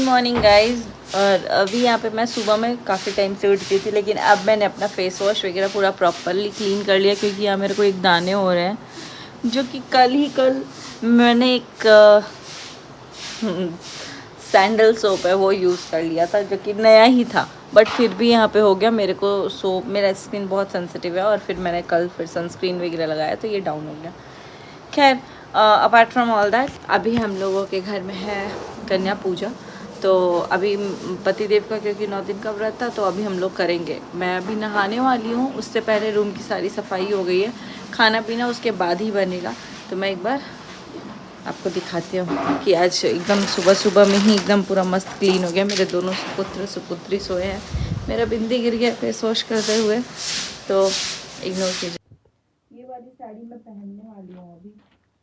Morning guys. और अभी यहाँ पे मैं सुबह में काफ़ी टाइम से उठ गई थी, लेकिन अब मैंने अपना फेस वॉश वगैरह पूरा प्रॉपरली क्लीन कर लिया, क्योंकि यहाँ मेरे को एक दाने हो रहे हैं जो कि कल मैंने एक सैंडल सोप है वो यूज़ कर लिया था, जो कि नया ही था, बट फिर भी यहाँ पे हो गया। मेरे को सोप, मेरा स्किन बहुत सेंसिटिव है, और फिर मैंने कल फिर सनस्क्रीन वगैरह लगाया तो ये डाउन हो गया। खैर, अपार्ट फ्रॉम ऑल दैट, अभी हम लोगों के घर में है कन्या पूजा। तो अभी पतिदेव का क्योंकि 9 दिन का व्रत था, तो अभी हम लोग करेंगे। मैं अभी नहाने वाली हूँ, उससे पहले रूम की सारी सफाई हो गई है। खाना पीना उसके बाद ही बनेगा। तो मैं एक बार आपको दिखाती हूँ कि आज एकदम सुबह सुबह में ही एकदम पूरा मस्त क्लीन हो गया। मेरे दोनों सुपुत्र सुपुत्री सोए हैं, मेरा बिंदी गिर गया फेस वॉश करते हुए, तो इग्नोर कीजिए। ये वाली साड़ी मैं पहनने वाली हूँ अभी,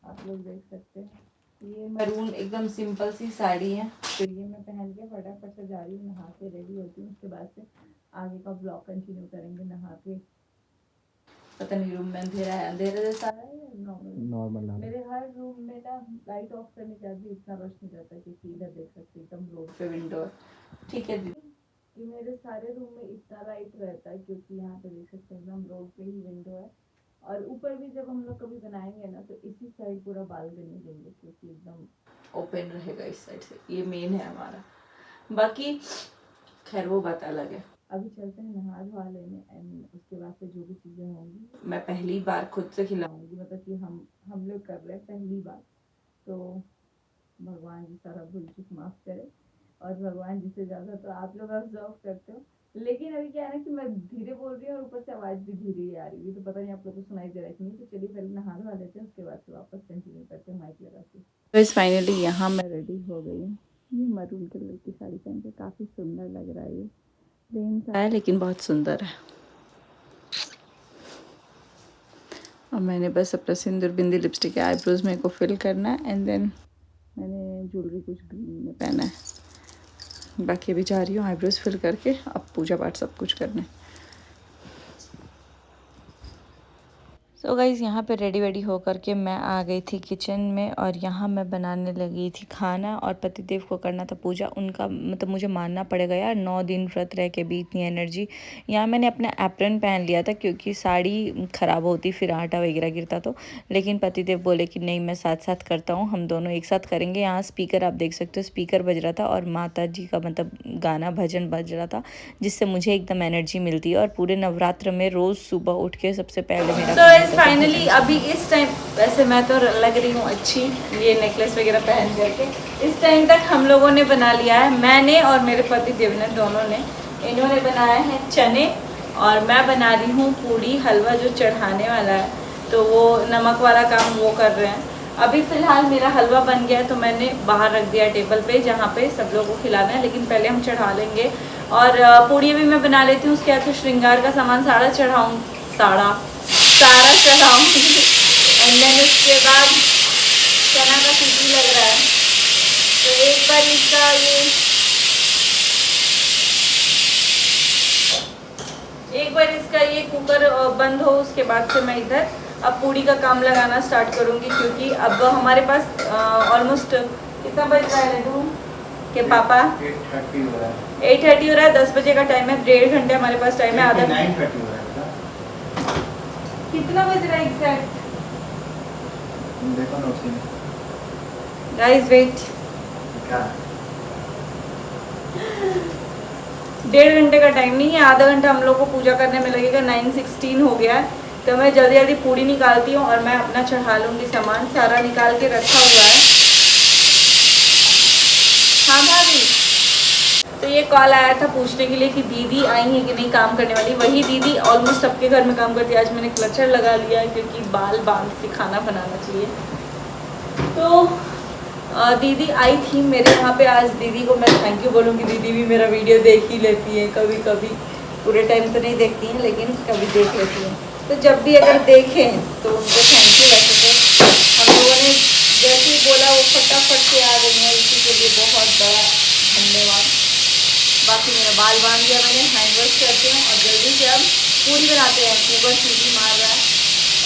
आप लोग देख सकते हैं। ये मैरून एकदम सिंपल सी साड़ी है, तो ये मैं पहन के फटाफट से जा रही हूँ, नहा के रेडी होती हूँ। उसके बाद से आगे का ब्लॉग कंटिन्यू करेंगे नहा के। पता नहीं रूम में अंधेरा है, अंधेरे जैसा है या नॉर्मल है? मेरे हर रूम में ना लाइट ऑफ करने के बाद भी इतना रोशनी रहता है, क्योंकि इधर देख सकते एकदम रोड पे विंडो है। ठीक है दीदी, कि मेरे सारे रूम में इतना लाइट रहता है, क्योंकि यहाँ पे देख सकते हैं एकदम रोड पे ही विंडो है। और ऊपर भी जब हम लोग कभी बनाएंगे ना, तो इसी साइड पूरा बालकनी देंगे, क्योंकि एकदम ओपन रहेगा इस साइड से। ये मेन है हमारा, बाकी खैर वो बात अलग है। अभी चलते हैं नहा धोआ लेने, एंड उसके बाद से जो भी चीज़ें होंगी मैं पहली बार खुद से खिलाऊंगी, मतलब कि हम लोग कर रहे हैं पहली बार। तो भगवान जी सारा भूल चूक माफ़ करे, और भगवान जी से ज़्यादा तो आप लोग ऑब्जर्व करते हो। लेकिन अभी क्या है ना कि मैं धीरे बोल रही हूँ और ऊपर से आवाज़ भी धीरे ही आ रही है, तो पता नहीं आप लोग को सुनाई दे रहा है कि नहीं। तो चलिए पहले नहा धोआ लेते हैं, उसके बाद से वापस कंटिन्यू करते हैं माइक लगा के। तो इस फाइनली यहाँ मैं रेडी हो गई हूँ। ये मरून कलर की साड़ी पहन के काफ़ी सुंदर लग रहा है। ये प्लेन सा है लेकिन बहुत सुंदर है। और मैंने बस अपना सिंदूर, बिंदी, लिपस्टिक, आईब्रोज मेरे को फिल करना है, एंड देन मैंने ज्वेलरी कुछ ग्रीन में पहना है। बाकी अभी जा रही हूँ आईब्रोज फिल करके, अब पूजा पाठ सब कुछ करना है। सो गाइज़, यहाँ पे रेडी वेडी होकर के मैं आ गई थी किचन में, और यहाँ मैं बनाने लगी थी खाना, और पतिदेव को करना था पूजा। उनका मतलब मुझे मानना पड़ेगा यार, 9 दिन व्रत रह के भी इतनी एनर्जी। यहाँ मैंने अपना एप्रन पहन लिया था, क्योंकि साड़ी ख़राब होती फिर आटा वगैरह गिरता तो। लेकिन पतिदेव बोले कि नहीं, मैं साथ साथ करता हूँ, हम दोनों एक साथ करेंगे। यहाँ स्पीकर आप देख सकते हो, स्पीकर बज रहा था, और माता जी का मतलब गाना भजन बज रहा था, जिससे मुझे एकदम एनर्जी मिलती है। और पूरे नवरात्र में रोज़ सुबह उठ के सबसे पहले मेरा फाइनली अभी इस टाइम, वैसे मैं तो लग रही हूँ अच्छी, ये नेकलेस वगैरह पहन करके। इस टाइम तक हम लोगों ने बना लिया है, मैंने और मेरे पति देव ने, दोनों ने। इन्होंने बनाया है चने, और मैं बना रही हूँ पूड़ी हलवा जो चढ़ाने वाला है, तो वो नमक वाला काम वो कर रहे हैं। अभी फ़िलहाल मेरा हलवा बन गया है, तो मैंने बाहर रख दिया टेबल पे, जहाँ पे सब लोगों को खिलाना है, लेकिन पहले हम चढ़ा लेंगे। और पूड़ी भी मैं बना लेती हूँ, उसके बाद श्रृंगार का सामान सारा चढ़ाऊँगी, एंड देन उसके बाद चना का सीटी लग रहा है, तो एक बार इसका ये कुकर बंद हो, उसके बाद से मैं इधर अब पूड़ी का काम लगाना स्टार्ट करूँगी, क्योंकि अब हमारे पास ऑलमोस्ट कितना बज रहा है लड्डू के पापा? 8:30 हो रहा है। 8:30 हो रहा है, 10 बजे का टाइम है, 1.5 घंटे हमारे पास टाइम है। आधा 9:30 हो रहा है। कितना बज रहा है एग्जैक्ट? देखो नोट में गाइस, वेट। क्या? 1.5 घंटे का टाइम नहीं है, आधा घंटा हम लोग को पूजा करने में लगेगा। 9:16 हो गया है, तो मैं जल्दी जल्दी पूड़ी निकालती हूँ, और मैं अपना चढ़ा लूँगी। सामान सारा निकाल के रखा हुआ है। हाँ भाभी, तो ये कॉल आया था पूछने के लिए कि दीदी आई है कि नहीं काम करने वाली। वही दीदी ऑलमोस्ट सबके घर में काम करती है। आज मैंने क्लचर लगा लिया है, क्योंकि बाल बांध के खाना बनाना चाहिए। तो दीदी आई थी मेरे यहाँ पे आज। दीदी को मैं थैंक यू बोलूँगी, दीदी भी मेरा वीडियो देख ही लेती है कभी कभी, पूरे टाइम तो नहीं देखती हैं, लेकिन कभी देख लेती हैं। तो जब भी अगर देखें तो उनको थैंक यू। वैसे तो हम लोगों ने जैसे ही बोला वो फटाफट से आ गई हैं, इसी के लिए बहुत बड़ा धन्यवाद। बाकी मेरा बाल बांध दिया मैंने, हैंड वॉश करते हैं, और जल्दी से अब पूरी बनाते हैं। कुकर सीटी मार रहा है,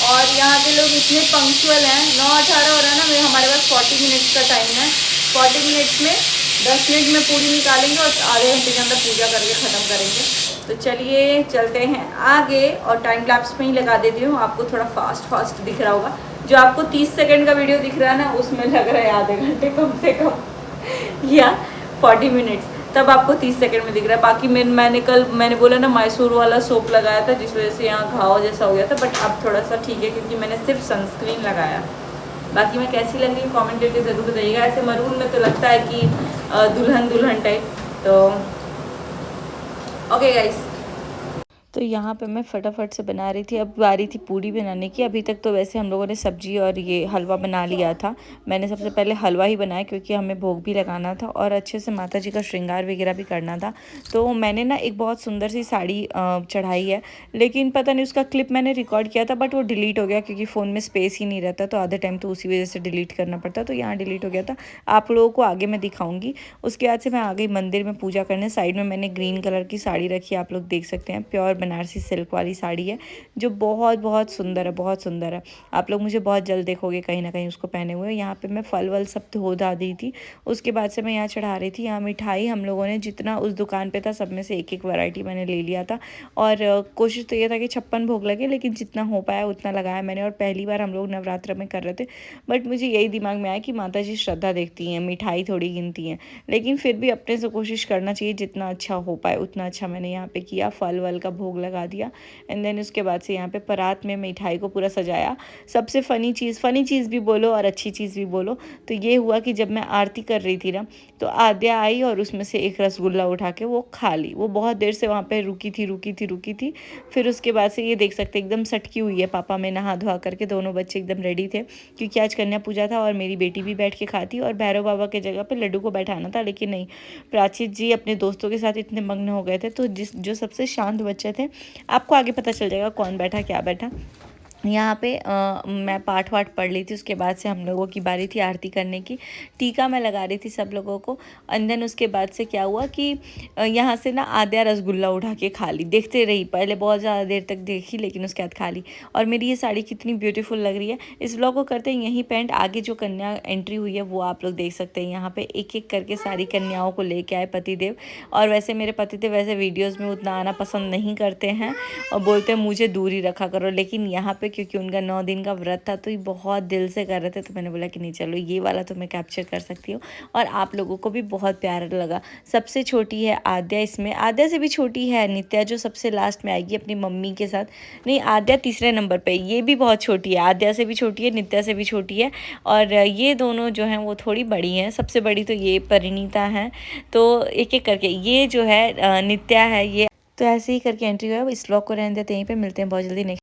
और यहाँ के लोग इतने पंक्चुअल हैं। 9:18 हो रहा है ना, हमारे पास 40 मिनट्स का टाइम है। 40 मिनट्स में 10 मिनट में पूरी निकालेंगे और आधे घंटे के अंदर पूजा करके ख़त्म करेंगे। तो चलिए चलते हैं आगे, और टाइम लैप्स में ही लगा देती हूँ, आपको थोड़ा फास्ट दिख रहा होगा। जो आपको 30 सेकंड का वीडियो दिख रहा है ना, उसमें लग रहा है आधे घंटे कम से कम या 40 मिनट्स, तब आपको 30 सेकंड में दिख रहा है। बाकी मैंने बोला ना मैसूर वाला सोप लगाया था, जिस वजह से यहाँ घाव जैसा हो गया था, बट अब थोड़ा सा ठीक है क्योंकि मैंने सिर्फ सनस्क्रीन लगाया। बाकी मैं कैसी लग रही हूँ कॉमेंट करके ज़रूर बताइएगा। ऐसे मरून में तो लगता है कि दुल्हन टाइप। तो ओके गाइस, तो यहाँ पे मैं फटाफट से बना रही थी। अब बारी थी पूड़ी बनाने की। अभी तक तो वैसे हम लोगों ने सब्जी और ये हलवा बना लिया था। मैंने सबसे पहले हलवा ही बनाया क्योंकि हमें भोग भी लगाना था और अच्छे से माता जी का श्रृंगार वगैरह भी करना था। तो मैंने ना एक बहुत सुंदर सी साड़ी चढ़ाई है, लेकिन पता नहीं उसका क्लिप मैंने रिकॉर्ड किया था बट वो डिलीट हो गया क्योंकि फ़ोन में स्पेस ही नहीं रहता, तो आधे टाइम तो उसी वजह से डिलीट करना पड़ता। तो यहाँ डिलीट हो गया था, आप लोगों को आगे मैं दिखाऊँगी। उसके बाद से मैं आ गई मंदिर में पूजा करने। साइड में मैंने ग्रीन कलर की साड़ी रखी है, आप लोग देख सकते हैं। प्योर बनारसी सिल्क वाली साड़ी है जो बहुत सुंदर है, बहुत सुंदर है। आप लोग मुझे बहुत जल्द देखोगे कहीं ना कहीं उसको पहने हुए। यहाँ पे मैं फल वल सब धो धा दी थी। उसके बाद से मैं यहाँ चढ़ा रही थी। यहाँ मिठाई हम लोगों ने जितना उस दुकान पे था सब में से एक एक वैरायटी मैंने ले लिया था, और कोशिश तो ये था कि 56 भोग लगे, लेकिन जितना हो पाया उतना लगाया मैंने। और पहली बार हम लोग नवरात्र में कर रहे थे, बट मुझे यही दिमाग में आया कि माता जी श्रद्धा देखती हैं, मिठाई थोड़ी गिनती हैं, लेकिन फिर भी अपने से कोशिश करना चाहिए, जितना अच्छा हो पाए उतना अच्छा मैंने यहाँ पे किया। फल वल का भोग लगा दिया एंड देन उसके बाद से यहाँ पे परात में मिठाई को पूरा सजाया। सबसे फ़नी चीज़ भी बोलो और अच्छी चीज़ भी बोलो तो ये हुआ कि जब मैं आरती कर रही थी ना, तो आद्या आई और उसमें से एक रसगुल्ला उठा के वो खा ली। वो बहुत देर से वहाँ पे रुकी थी। फिर उसके बाद से ये देख सकते एकदम सटकी हुई है। पापा में नहा धोआ करके दोनों बच्चे एकदम रेडी थे क्योंकि आज कन्या पूजा था और मेरी बेटी भी बैठ के खाती और भैरव बाबा के जगह पे लड्डू को बैठाना था, लेकिन नहीं, प्राचीत जी अपने दोस्तों के साथ इतने मग्न हो गए थे। तो जो सबसे शांत बच्चे थे, आपको आगे पता चल जाएगा कौन बैठा क्या बैठा। यहाँ पे मैं पाठ वाठ पढ़ ली थी। उसके बाद से हम लोगों की बारी थी आरती करने की। टीका मैं लगा रही थी सब लोगों को। एंड देन उसके बाद से क्या हुआ कि यहाँ से ना आद्या रसगुल्ला उठा के खा ली। देखते रही, पहले बहुत ज़्यादा देर तक देखी, लेकिन उसके बाद खा ली। और मेरी ये साड़ी कितनी ब्यूटीफुल लग रही है। इस ब्लॉग को करते हैं यहीं पेंट। आगे जो कन्या एंट्री हुई है वो आप लोग देख सकते हैं। यहाँ पे एक एक करके सारी कन्याओं को लेके आए पतिदेव। और वैसे मेरे पतिदेव वैसे वीडियोज़ में उतना आना पसंद नहीं करते हैं और बोलते हैं मुझे दूर ही रखा करो, लेकिन यहाँ पे क्योंकि उनका 9 दिन का व्रत था तो ये बहुत दिल से कर रहे थे, तो मैंने बोला कि नहीं चलो ये वाला तो मैं कैप्चर कर सकती हूँ। और आप लोगों को भी बहुत प्यारा लगा। सबसे छोटी है आद्या, इसमें आद्या से भी छोटी है नित्या जो सबसे लास्ट में आएगी अपनी मम्मी के साथ। नहीं, आद्या तीसरे नंबर पे, ये भी बहुत छोटी है, आद्या से भी छोटी है, नित्या से भी छोटी है। और ये दोनों जो हैं वो थोड़ी बड़ी हैं। सबसे बड़ी तो ये परिणीता है। तो एक एक करके ये जो है नित्या है, ये तो ऐसे ही करके एंट्री हुआ है। इस व्लॉग को रहने देते यहीं पे, मिलते हैं बहुत जल्दी नेक्स्ट।